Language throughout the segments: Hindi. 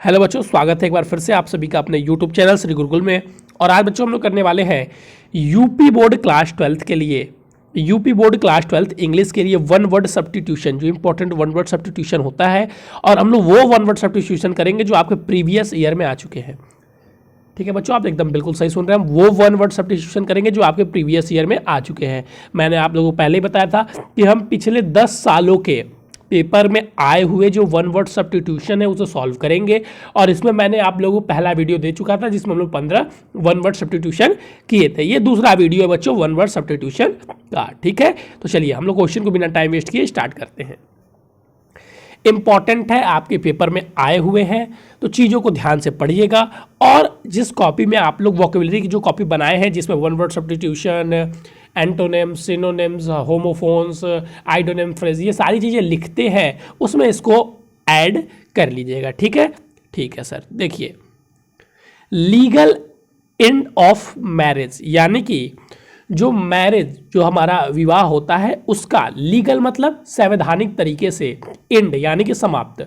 हेलो बच्चों, स्वागत है एक बार फिर से आप सभी का अपने यूट्यूब चैनल श्री गुरुकुल में। और आज बच्चों हम लोग करने वाले हैं यूपी बोर्ड क्लास 12 के लिए, यूपी बोर्ड क्लास 12 इंग्लिश के लिए वन वर्ड सब्स्टिट्यूशन, जो इंपॉर्टेंट वन वर्ड सब्स्टिट्यूशन होता है। और हम लोग वो वन वर्ड सब्स्टिट्यूशन करेंगे जो आपके प्रीवियस ईयर में आ चुके हैं। ठीक है बच्चों, आप एकदम बिल्कुल सही सुन रहे हैं। हम वो वन वर्ड सब्स्टिट्यूशन करेंगे जो आपके प्रीवियस ईयर में आ चुके हैं। मैंने आप लोगों को पहले ही बताया था कि हम पिछले 10 सालों के पेपर में आए हुए जो वन वर्ड सब्स्टिट्यूशन है उसे सॉल्व करेंगे। और इसमें मैंने आप लोगों को पहला वीडियो दे चुका था जिसमें हम लोग 15 वन वर्ड सब्स्टिट्यूशन किए थे। ये दूसरा वीडियो है बच्चों वन वर्ड सब्स्टिट्यूशन का। ठीक है, तो चलिए हम लोग क्वेश्चन को बिना टाइम वेस्ट किए स्टार्ट करते हैं। इंपॉर्टेंट है, आपके पेपर में आए हुए हैं, तो चीज़ों को ध्यान से पढ़िएगा। और जिस कॉपी में आप लोग वोकेबलरी की जो कॉपी बनाए हैं जिसमें one word substitution, antonyms, synonyms, homophones, idiom phrase, ये सारी चीज़ें लिखते हैं, उसमें इसको ऐड कर लीजिएगा। ठीक है, ठीक है सर। देखिए, लीगल एंड ऑफ मैरिज, यानी कि जो मैरिज, जो हमारा विवाह होता है उसका लीगल मतलब संवैधानिक तरीके से, एंड यानी कि समाप्त।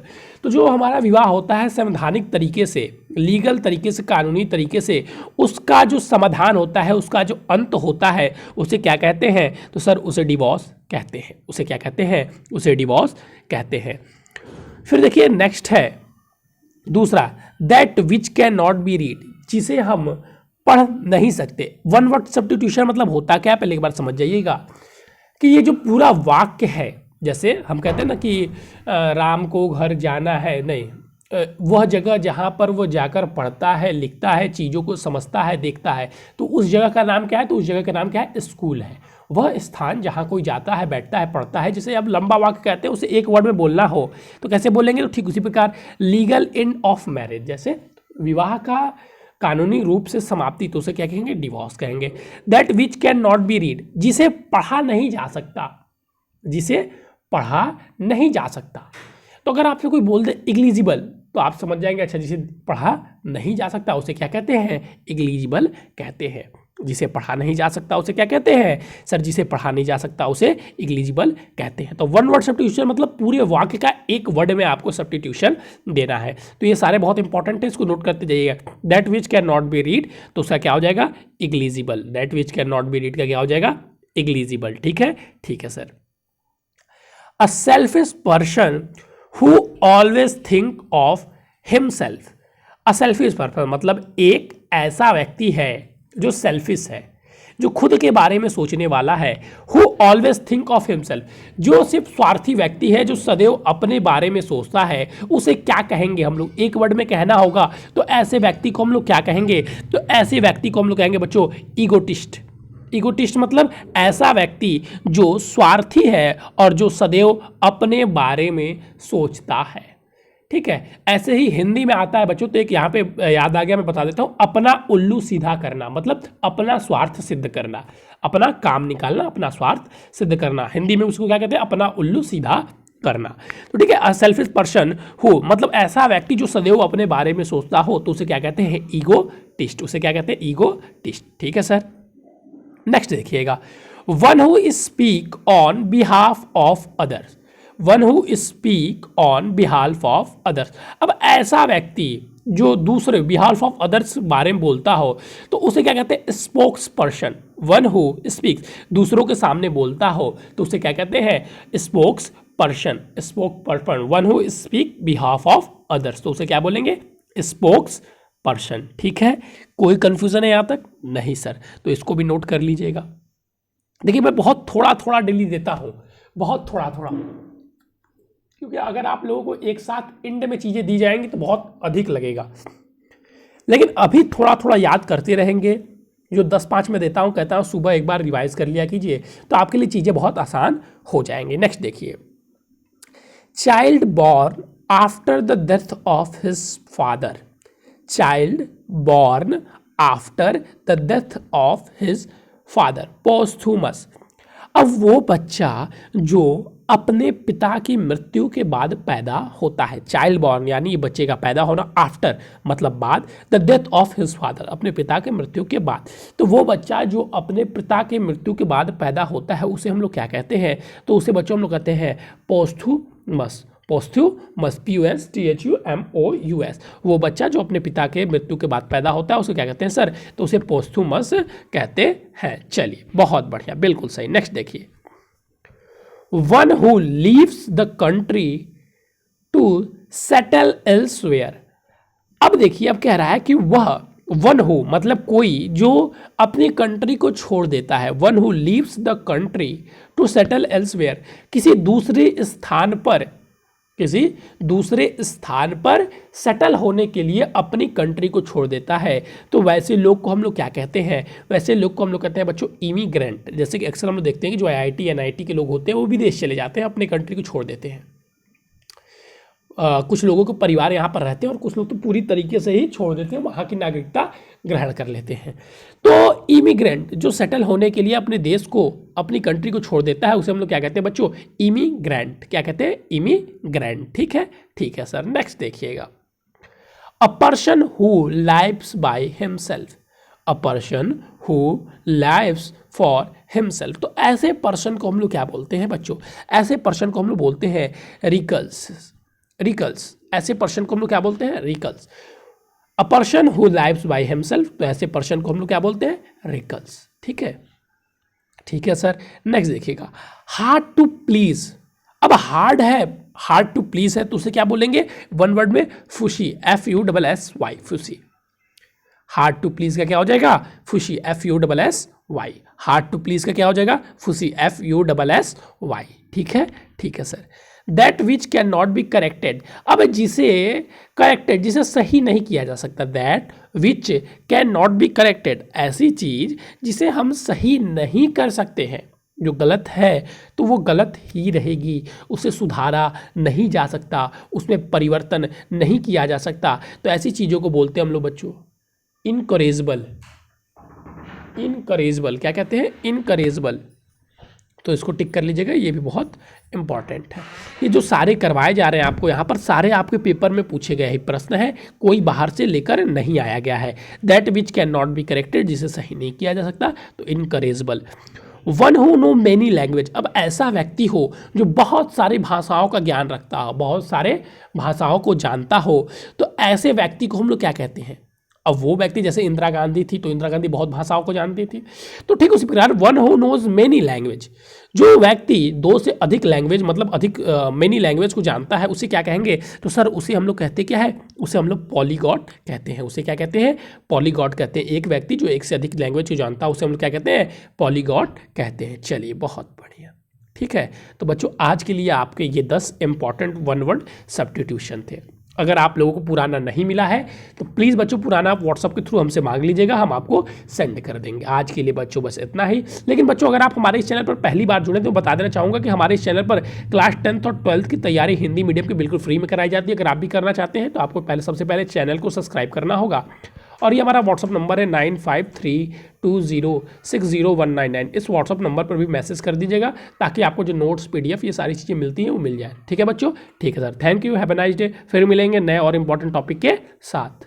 तो जो हमारा विवाह होता है संवैधानिक तरीके से, लीगल तरीके से, कानूनी तरीके से, उसका जो समाधान होता है, उसका जो अंत होता है, उसे क्या कहते हैं? तो सर उसे डिवोर्स कहते हैं। उसे क्या कहते हैं? उसे डिवोर्स कहते हैं। फिर देखिए नेक्स्ट है दूसरा, that which can not be read, जिसे हम पढ़ नहीं सकते। वन वर्ड सब्स्टिट्यूशन मतलब होता क्या है, पहले एक बार समझ जाइएगा कि ये जो पूरा वाक्य है, जैसे हम कहते हैं ना कि राम को घर जाना है, नहीं, वह जगह जहाँ पर वो जाकर पढ़ता है, लिखता है, चीज़ों को समझता है, देखता है, तो उस जगह का नाम क्या है? तो उस जगह का नाम क्या है? स्कूल है। वह स्थान जहाँ कोई जाता है, बैठता है, पढ़ता है, जिसे अब लंबा वाक्य कहते हैं, उसे एक वर्ड में बोलना हो तो कैसे बोलेंगे? तो ठीक उसी प्रकार लीगल एंड ऑफ मैरिज, जैसे विवाह का कानूनी रूप से समाप्ति, तो उसे क्या कहेंगे? डिवोर्स कहेंगे। That which can not be read, जिसे पढ़ा नहीं जा सकता, जिसे पढ़ा नहीं जा सकता। तो अगर आपसे कोई बोल दे इग्लिजिबल, तो आप समझ जाएंगे अच्छा जिसे पढ़ा नहीं जा सकता उसे क्या कहते हैं? इग्लिजिबल कहते हैं। जिसे पढ़ा नहीं जा सकता उसे क्या कहते हैं? सर जिसे पढ़ा नहीं जा सकता उसे इग्लिजिबल कहते हैं। तो वन वर्ड सब्स्टिट्यूशन मतलब पूरे वाक्य का एक वर्ड में आपको सब्स्टिट्यूशन देना है। तो ये सारे बहुत इंपॉर्टेंट है, इसको नोट करते जाइएगा। That which can not be read, तो उसका क्या हो जाएगा? Illegible. That which can not be read का क्या हो जाएगा? इग्लिजिबल। ठीक है, ठीक है sir. A selfish person who always think of himself. A selfish person मतलब एक ऐसा व्यक्ति है जो सेल्फिश है, जो खुद के बारे में सोचने वाला है। Who always think of himself, जो सिर्फ स्वार्थी व्यक्ति है, जो सदैव अपने बारे में सोचता है, उसे क्या कहेंगे हम लोग? एक वर्ड में कहना होगा तो ऐसे व्यक्ति को हम लोग क्या कहेंगे? तो ऐसे व्यक्ति को हम लोग कहेंगे बच्चों ईगोटिस्ट। ईगोटिस्ट मतलब ऐसा व्यक्ति जो स्वार्थी है और जो सदैव अपने बारे में सोचता है। ठीक है, ऐसे ही हिंदी में आता है बच्चों, तो एक यहाँ पे याद आ गया, मैं बता देता हूँ। अपना उल्लू सीधा करना मतलब अपना स्वार्थ सिद्ध करना, अपना काम निकालना, अपना स्वार्थ सिद्ध करना। हिंदी में उसको क्या कहते हैं? अपना उल्लू सीधा करना। तो ठीक है, अ सेल्फिश पर्सन हो मतलब ऐसा व्यक्ति जो सदैव अपने बारे में सोचता हो, तो उसे क्या कहते हैं? ईगोटिस्ट। उसे क्या कहते हैं? ईगोटिस्ट। ठीक है सर। नेक्स्ट देखिएगा, one who speak on behalf of others. One who speak on behalf of others, अब ऐसा व्यक्ति जो दूसरे बिहाफ ऑफ अदर्स बारे में बोलता हो, तो उसे क्या कहते हैं? Spokes person. One who speaks, दूसरों के सामने बोलता हो, तो उसे क्या कहते हैं? Spokes person. Spoke person, one who speak behalf of others, तो उसे क्या बोलेंगे? Spokes person. ठीक है, कोई कंफ्यूजन है यहाँ तक? नहीं सर, तो इसको भी नोट कर लीजिएगा। देखिए मैं बहुत थोड़ा थोड़ा डेली देता हूँ, बहुत थोड़ा थोड़ा, क्योंकि अगर आप लोगों को एक साथ एंड में चीज़ें दी जाएंगी तो बहुत अधिक लगेगा। लेकिन अभी थोड़ा थोड़ा याद करते रहेंगे। जो 10-5 में देता हूँ, कहता हूँ सुबह एक बार रिवाइज कर लिया कीजिए, तो आपके लिए चीज़ें बहुत आसान हो जाएंगी। नेक्स्ट देखिए, child born after the death of his father. Child born after the death of his father, posthumous. अब वो बच्चा जो अपने पिता की मृत्यु के बाद पैदा होता है, चाइल्ड बॉर्न यानी ये बच्चे का पैदा होना, आफ्टर मतलब बाद, the death of his father अपने पिता के मृत्यु के बाद। तो वो बच्चा जो अपने पिता के मृत्यु के बाद पैदा होता है उसे हम लोग क्या कहते हैं? तो उसे बच्चों हम लोग कहते हैं पोस्थुमस। पोस्थ्यूमस, POSTHUMOUS, वो बच्चा जो अपने पिता के मृत्यु के बाद पैदा होता है उसे क्या कहते हैं सर? तो उसे पोस्थ्यूमस कहते हैं। चलिए बहुत बढ़िया, बिल्कुल सही। नेक्स्ट देखिए, one who leaves the country to settle elsewhere. अब देखिए, अब कह रहा है कि वह, वन हु मतलब कोई जो अपनी कंट्री को छोड़ देता है, one who leaves the country to settle elsewhere, किसी दूसरे स्थान पर सेटल होने के लिए अपनी कंट्री को छोड़ देता है, तो वैसे लोग को हम लोग क्या कहते हैं? वैसे लोग को हम लोग कहते हैं बच्चों इमिग्रेंट। जैसे कि अक्सर हम लोग देखते हैं कि जो IIT NIT के लोग होते हैं वो विदेश चले जाते हैं, अपनी कंट्री को छोड़ देते हैं। कुछ लोगों के परिवार यहाँ पर रहते हैं और कुछ लोग तो पूरी तरीके से ही छोड़ देते हैं, वहाँ की नागरिकता ग्रहण कर लेते हैं। तो इमिग्रेंट जो सेटल होने के लिए अपने देश को, अपनी कंट्री को छोड़ देता है, उसे हम लोग क्या कहते हैं बच्चों? इमिग्रेंट। क्या कहते हैं? इमिग्रेंट। ठीक है, ठीक है सर। नेक्स्ट देखिएगा, अ person who lives by himself, a person who lives for himself. तो ऐसे पर्सन को हम लोग क्या बोलते हैं बच्चों? ऐसे पर्सन को हम लोग बोलते हैं रिकल्स। ऐसे पर्सन को हम लोग क्या बोलते हैं? Recluse. A person who lives by himself, तो ऐसे पर्सन को हम लोग क्या बोलते हैं? रिकल्स। ठीक है, ठीक है सर। नेक्स्ट देखिएगा, हार्ड टू प्लीज। अब हार्ड है, हार्ड टू प्लीज है, तो उसे क्या बोलेंगे? वन वर्ड में फुशी, FUSSY, फुशी। हार्ड टू प्लीज का क्या हो जाएगा? फुशी, FUSSY। हार्ड टू प्लीज का क्या हो जाएगा? फुशी, FUSSY। ठीक है, ठीक है sir. That which can not be corrected. अब जिसे करेक्टेड, जिसे सही नहीं किया जा सकता, that which can not be corrected, ऐसी चीज जिसे हम सही नहीं कर सकते हैं, जो गलत है तो वो गलत ही रहेगी, उसे सुधारा नहीं जा सकता, उसमें परिवर्तन नहीं किया जा सकता, तो ऐसी चीज़ों को बोलते हैं हम लोग बच्चों इनकरेजेबल। इनकरेजेबल क्या कहते हैं? इनकरेजेबल। तो इसको टिक कर लीजिएगा, ये भी बहुत इंपॉर्टेंट है। ये जो सारे करवाए जा रहे हैं आपको यहाँ पर, सारे आपके पेपर में पूछे गए हैं प्रश्न है, कोई बाहर से लेकर नहीं आया गया है। That which can not be corrected, जिसे सही नहीं किया जा सकता, तो incorrigible. One who know many language. अब ऐसा व्यक्ति हो जो बहुत सारी भाषाओं का ज्ञान रखता हो, बहुत सारे भाषाओं को जानता हो, तो ऐसे व्यक्ति को हम लोग क्या कहते हैं? अब वो व्यक्ति, जैसे इंदिरा गांधी थी, तो इंदिरा गांधी बहुत भाषाओं को जानती थी, तो ठीक उसी प्रकार one who knows many language, जो व्यक्ति 2 से अधिक लैंग्वेज मतलब अधिक मेनी लैंग्वेज को जानता है, उसे क्या कहेंगे? तो सर उसे हम लोग कहते क्या है? उसे हम लोग पॉलीगॉट कहते हैं। उसे क्या कहते हैं? पॉलीगॉट कहते हैं। एक व्यक्ति जो 1 से अधिक लैंग्वेज को जानता है उसे हम लोग क्या कहते हैं? पॉलीगॉट कहते हैं। चलिए बहुत बढ़िया, ठीक है। तो बच्चों आज के लिए आपके ये 10 इंपॉर्टेंट वन वर्ड सब्स्टिट्यूशन थे। अगर आप लोगों को पुराना नहीं मिला है तो प्लीज़ बच्चों पुराना आप व्हाट्सअप के थ्रू हमसे मांग लीजिएगा, हम आपको सेंड कर देंगे। आज के लिए बच्चों बस इतना ही। लेकिन बच्चों अगर आप हमारे इस चैनल पर पहली बार जुड़े तो बता देना चाहूँगा कि हमारे इस चैनल पर क्लास 10th और 12th की तैयारी हिंदी मीडियम की बिल्कुल फ्री में कराई जाती है। अगर आप भी करना चाहते हैं तो आपको सबसे पहले चैनल को सब्सक्राइब करना होगा। और ये हमारा व्हाट्सअप नंबर है 9532060199। इस व्हाट्सअप नंबर पर भी मैसेज कर दीजिएगा ताकि आपको जो नोट्स PDF ये सारी चीज़ें मिलती हैं वो मिल जाए। ठीक है बच्चों, ठीक है sir, thank you, have a nice day. फिर मिलेंगे नए और इंपॉर्टेंट टॉपिक के साथ।